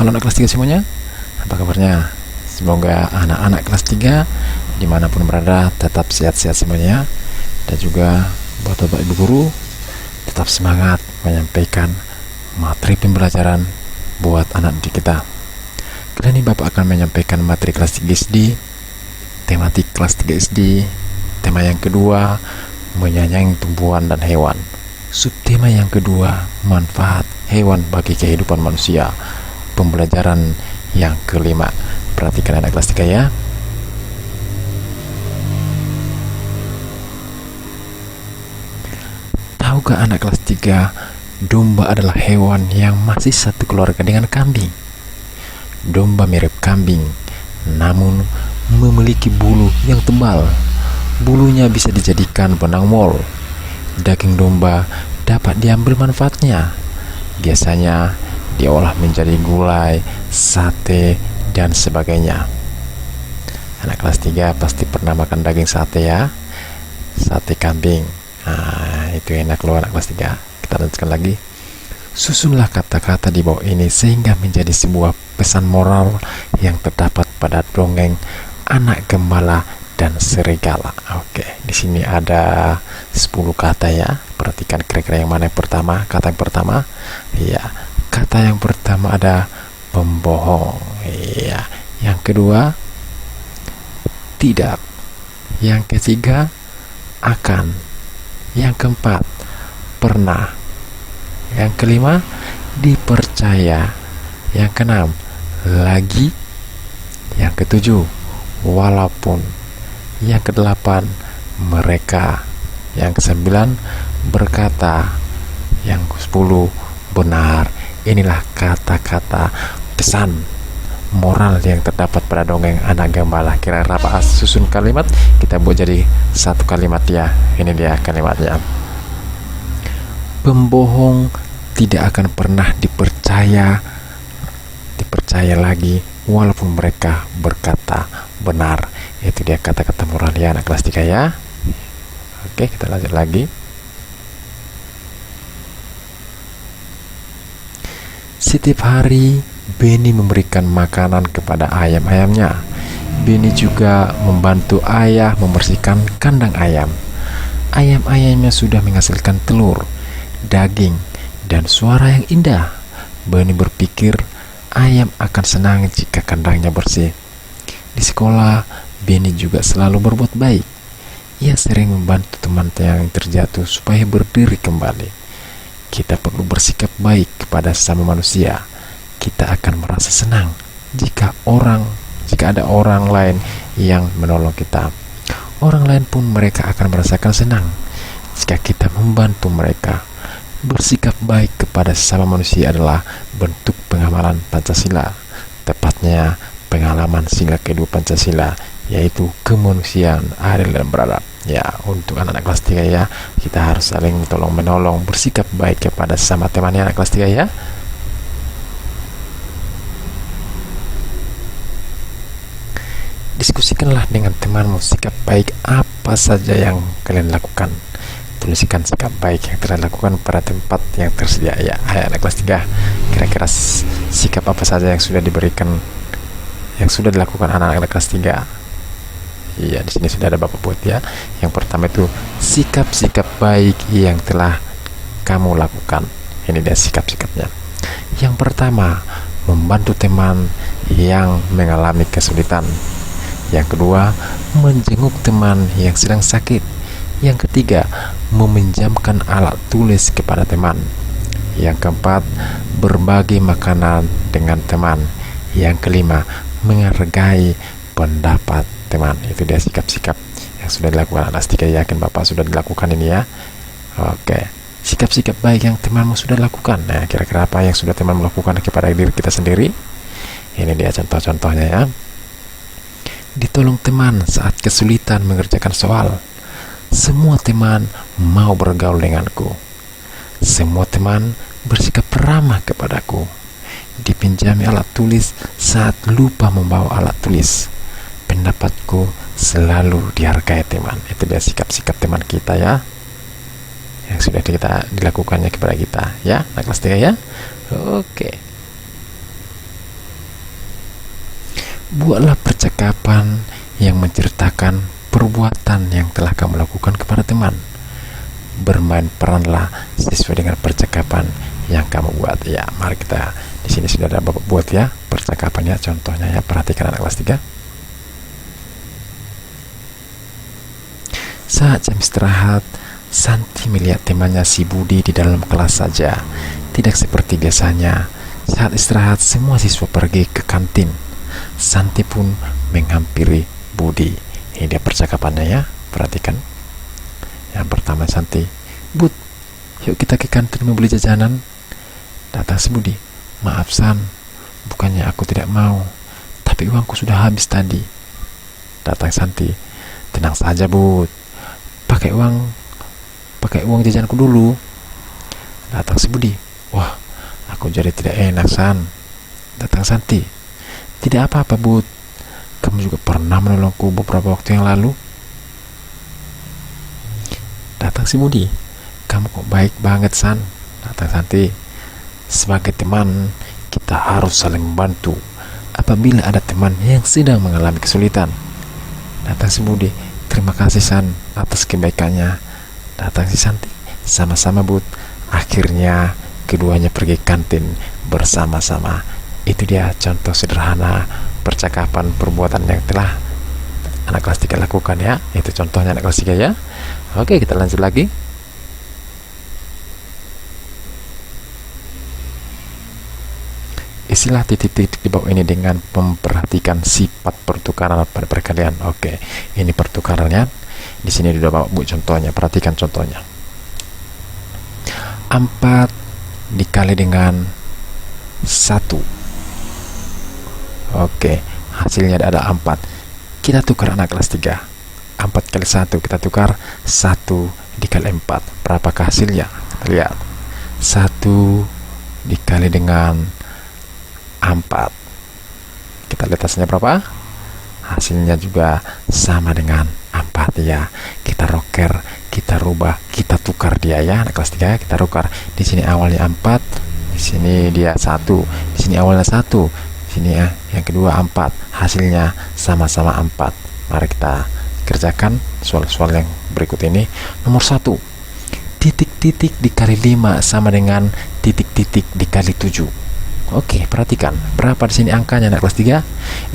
Halo anak kelas 3 semuanya, apa kabarnya? Semoga anak-anak kelas 3 dimanapun berada tetap sehat-sehat semuanya. Dan juga buat bapak ibu guru, tetap semangat menyampaikan materi pembelajaran buat anak didik kita. Kali ini bapak akan menyampaikan materi kelas 3 SD, tematik kelas 3 SD. Tema yang kedua, menyayangi tumbuhan dan hewan. Subtema yang kedua, manfaat hewan bagi kehidupan manusia. Pembelajaran yang kelima, perhatikan anak kelas 3 ya. Tahukah anak kelas 3, domba adalah hewan yang masih satu keluarga dengan kambing. Domba mirip kambing, namun memiliki bulu yang tebal. Bulunya bisa dijadikan benang wol. Daging domba dapat diambil manfaatnya. Biasanya diolah menjadi gulai, sate, dan sebagainya. Anak kelas 3 pasti pernah makan daging sate ya, sate kambing. Nah, itu enak loh anak kelas 3. Kita lanjutkan lagi. Susunlah kata-kata di bawah ini sehingga menjadi sebuah pesan moral yang terdapat pada dongeng Anak Gembala dan Serigala. Oke, di sini ada 10 kata ya. Perhatikan kira-kira yang mana yang pertama. Kata yang pertama, ya. Kata yang pertama ada pembohong. Iya. Yang kedua, tidak. Yang ketiga, akan. Yang keempat, pernah. Yang kelima, dipercaya. Yang keenam, lagi. Yang ketujuh, walaupun. Yang kedelapan, mereka. Yang kesembilan, berkata. Yang ke-10, benar. Inilah kata-kata pesan moral yang terdapat pada dongeng Anak Gembala. Kira-kira apa susun kalimat? Kita buat jadi satu kalimat ya. Ini dia kalimatnya. Pembohong tidak akan pernah dipercaya lagi walaupun mereka berkata benar. Itu dia kata-kata moral ya anak kelas 3 ya. Oke, kita lanjut lagi. Setiap hari Benny memberikan makanan kepada ayam-ayamnya. Benny juga membantu ayah membersihkan kandang ayam. Ayam-ayamnya sudah menghasilkan telur, daging, dan suara yang indah. Benny berpikir ayam akan senang jika kandangnya bersih. Di sekolah, Benny juga selalu berbuat baik. Ia sering membantu teman yang terjatuh supaya berdiri kembali. Kita perlu bersikap baik kepada sesama manusia. Kita akan merasa senang jika ada orang lain yang menolong kita. Orang lain pun mereka akan merasakan senang jika kita membantu mereka. Bersikap baik kepada sesama manusia adalah bentuk pengamalan Pancasila. Tepatnya pengalaman sila kedua Pancasila, yaitu kemanusiaan, adil dan beradab. Ya, untuk anak-anak kelas 3 ya, kita harus saling tolong-menolong, bersikap baik kepada sesama temannya anak kelas 3 ya. Diskusikanlah dengan temanmu sikap baik apa saja yang kalian lakukan. Tuliskan sikap baik yang telah dilakukan pada tempat yang tersedia ya. Hai anak kelas 3, kira-kira sikap apa saja yang sudah diberikan, yang sudah dilakukan anak-anak kelas 3? Iya, di sini sudah ada Bapak buat ya. Yang pertama itu sikap-sikap baik yang telah kamu lakukan. Ini dia sikap-sikapnya. Yang pertama, membantu teman yang mengalami kesulitan. Yang kedua, menjenguk teman yang sedang sakit. Yang ketiga, meminjamkan alat tulis kepada teman. Yang keempat, berbagi makanan dengan teman. Yang kelima, menghargai pendapat teman. Itu dia sikap-sikap yang sudah dilakukan anak 3. Yakin Bapak sudah dilakukan ini ya. Oke, sikap-sikap baik yang temanmu sudah lakukan. Nah, kira-kira apa yang sudah teman melakukan kepada diri kita sendiri? Ini dia contoh-contohnya ya. Ditolong teman saat kesulitan mengerjakan soal. Semua teman mau bergaul denganku. Semua teman bersikap ramah kepadaku. Dipinjami alat tulis saat lupa membawa alat tulis. Pendapatku selalu dihargai teman. Itu dia sikap-sikap teman kita ya, yang sudah dilakukannya kepada kita ya, anak kelas 3 ya. Oke. Buatlah percakapan yang menceritakan perbuatan yang telah kamu lakukan kepada teman. Bermain peranlah sesuai dengan percakapan yang kamu buat. Ya, mari kita di sini sudah ada Bapak buat ya percakapannya, contohnya ya, perhatikan anak kelas 3. Saat jam istirahat, Santi melihat temannya si Budi di dalam kelas saja. Tidak seperti biasanya. Saat istirahat, semua siswa pergi ke kantin. Santi pun menghampiri Budi. Ini dia percakapannya ya, perhatikan. Yang pertama Santi, "Bud, yuk kita ke kantin membeli jajanan." Datang si Budi, "Maaf San, bukannya aku tidak mau, tapi uangku sudah habis tadi." Datang Santi, "Tenang saja Bud, pakai uang jajanku dulu." Datang si Budi, "Wah, aku jadi tidak enak San." Datang Santi, "Tidak apa-apa Bud, kamu juga pernah menolongku beberapa waktu yang lalu." Datang si Budi, "Kamu kok baik banget San." Datang Santi, "Sebagai teman, kita harus saling membantu apabila ada teman yang sedang mengalami kesulitan." Datang si Budi, "Terima kasih San atas kebaikannya." Datang si Santi, "Sama-sama Bud." Akhirnya keduanya pergi kantin bersama-sama. Itu dia contoh sederhana percakapan perbuatan yang telah anak kelas 3 lakukan ya. Itu contohnya anak kelas 3 ya. Oke, kita lanjut lagi. Istilah titik-titik di bawah ini dengan memperhatikan sifat pertukaran pada perkalian. Oke, ini pertukarannya. Di sini sudah bawa Bu contohnya. Perhatikan contohnya. 4 dikali dengan 1. Oke, hasilnya ada 4. Kita tukar anak kelas 3. 4 kali 1 kita tukar 1 dikali 4. Berapakah hasilnya? Kita lihat. 1 dikali dengan 4. Kita lihat hasilnya berapa? Hasilnya juga sama dengan 4 ya. Kita roker, kita rubah, kita tukar dia ya. Anak kelas 3 kita tukar. Di sini awalnya 4, di sini dia 1, di sini awalnya 1, di sini ya yang kedua 4. Hasilnya sama-sama 4. Mari kita kerjakan soal-soal yang berikut ini. Nomor 1. Titik-titik dikali 5 sama dengan titik-titik dikali 7. Oke, perhatikan berapa di sini angkanya anak kelas 3.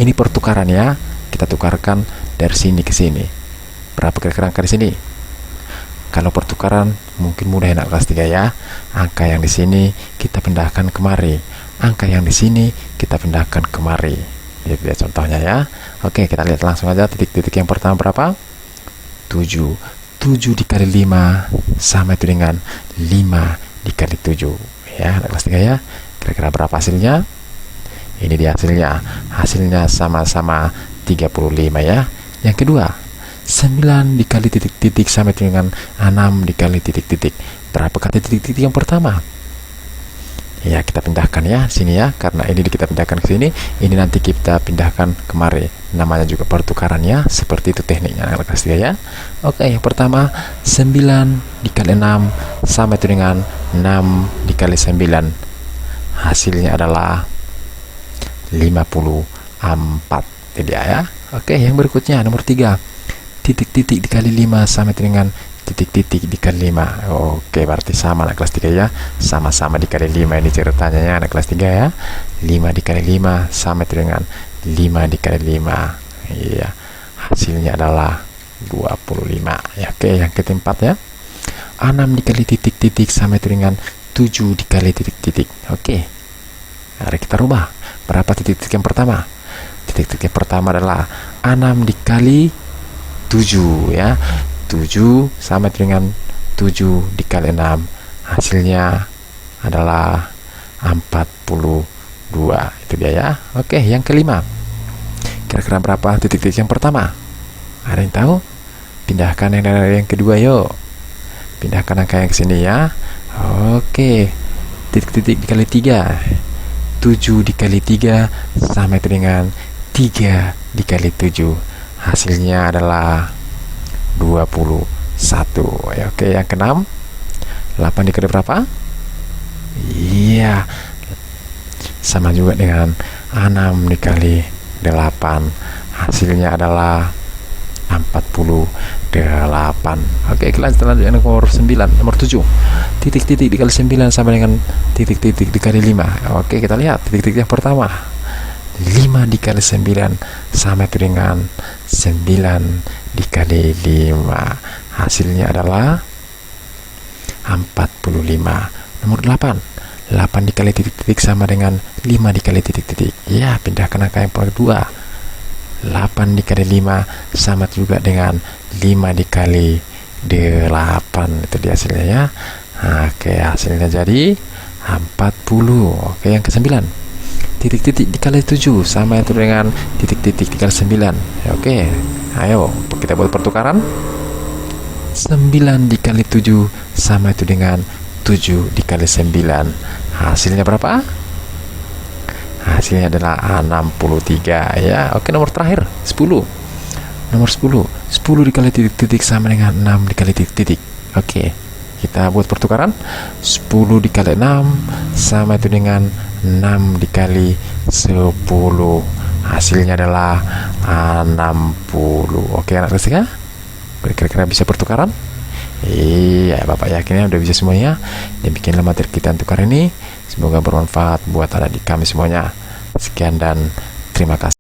Ini pertukaran ya. Kita tukarkan dari sini ke sini. Berapa kira-kira angka di sini? Kalau pertukaran mungkin mudah anak kelas 3 ya. Angka yang di sini kita pindahkan kemari. Angka yang di sini kita pindahkan kemari. Itu dia contohnya ya. Oke, kita lihat langsung aja titik-titik yang pertama berapa? 7. 7 dikali 5 sama itu dengan 5 dikali 7. Ya, anak kelas 3 ya. Kira-kira berapa hasilnya? Ini dia hasilnya. Hasilnya sama-sama 35 ya. Yang kedua, 9 dikali titik-titik sama dengan 6 dikali titik-titik. Berapakah titik-titik yang pertama? Ya, kita pindahkan ya sini ya, karena ini kita pindahkan ke sini, ini nanti kita pindahkan kemari. Namanya juga pertukaran ya, seperti itu tekniknya anak kelas 3 ya. Oke, yang pertama 9 dikali 6 sama itu dengan 6 dikali 9. Hasilnya adalah 54. Itu dia ya. Oke, yang berikutnya nomor 3. Titik-titik dikali 5 sama dengan titik-titik dikali 5. Oke, berarti sama anak kelas 3 ya. Sama-sama dikali 5 ini ceritanya ya anak kelas 3 ya. 5 dikali 5 sama dengan 5 dikali 5. Iya. Hasilnya adalah 25. Ya, oke, yang keempat ya. 6 dikali titik-titik sama dengan 7 dikali titik-titik. Oke. Mari kita rubah. Berapa titik-titik yang pertama? Titik-titik yang pertama adalah 6 dikali 7 ya. 7 sama dengan 7 dikali 6. Hasilnya adalah 42. Itu dia ya. Oke, yang kelima. Kira-kira berapa titik-titik yang pertama? Ada yang tahu? Pindahkan yang dari yang kedua yuk. Pindahkan angka yang ke sini ya. Oke. Titik-titik dikali 3. 7 dikali 3 sama itu dengan 3 dikali 7. Hasilnya adalah 21 ya. Oke, yang keenam, 8 dikali berapa? Iya, sama juga dengan 6 dikali Hasilnya adalah 48. Oke, kita lanjut nomor 9, nomor 7. Titik-titik dikali 9 sama dengan titik-titik dikali 5. Oke, kita lihat titik-titik yang pertama. 5 dikali 9 sama itu dengan 9 dikali 5. Hasilnya adalah 45. Nomor 8. 8 dikali titik-titik sama dengan 5 dikali titik-titik. Ya, pindahkan angka yang kedua. 8 dikali 5 sama juga dengan 5 dikali 8. Itu dia hasilnya ya. Oke, hasilnya jadi 40. Oke, yang ke-9. Titik-titik dikali 7 sama itu dengan titik-titik dikali 9. Oke, ayo kita buat pertukaran. 9 dikali 7 sama itu dengan 7 dikali 9. Hasilnya berapa? Hasilnya adalah 63 ya. Oke, nomor terakhir 10. Nomor 10. 10 dikali titik-titik sama dengan 6 dikali titik-titik. Oke, kita buat pertukaran. 10 dikali 6 sama itu dengan 6 dikali 10. Hasilnya adalah 60. Oke, anak kelas 3, kira-kira bisa pertukaran? Iya, Bapak yakinnya udah bisa semuanya. Demikianlah materi kita untuk hari ini. Semoga bermanfaat buat adik kami semuanya. Sekian dan terima kasih.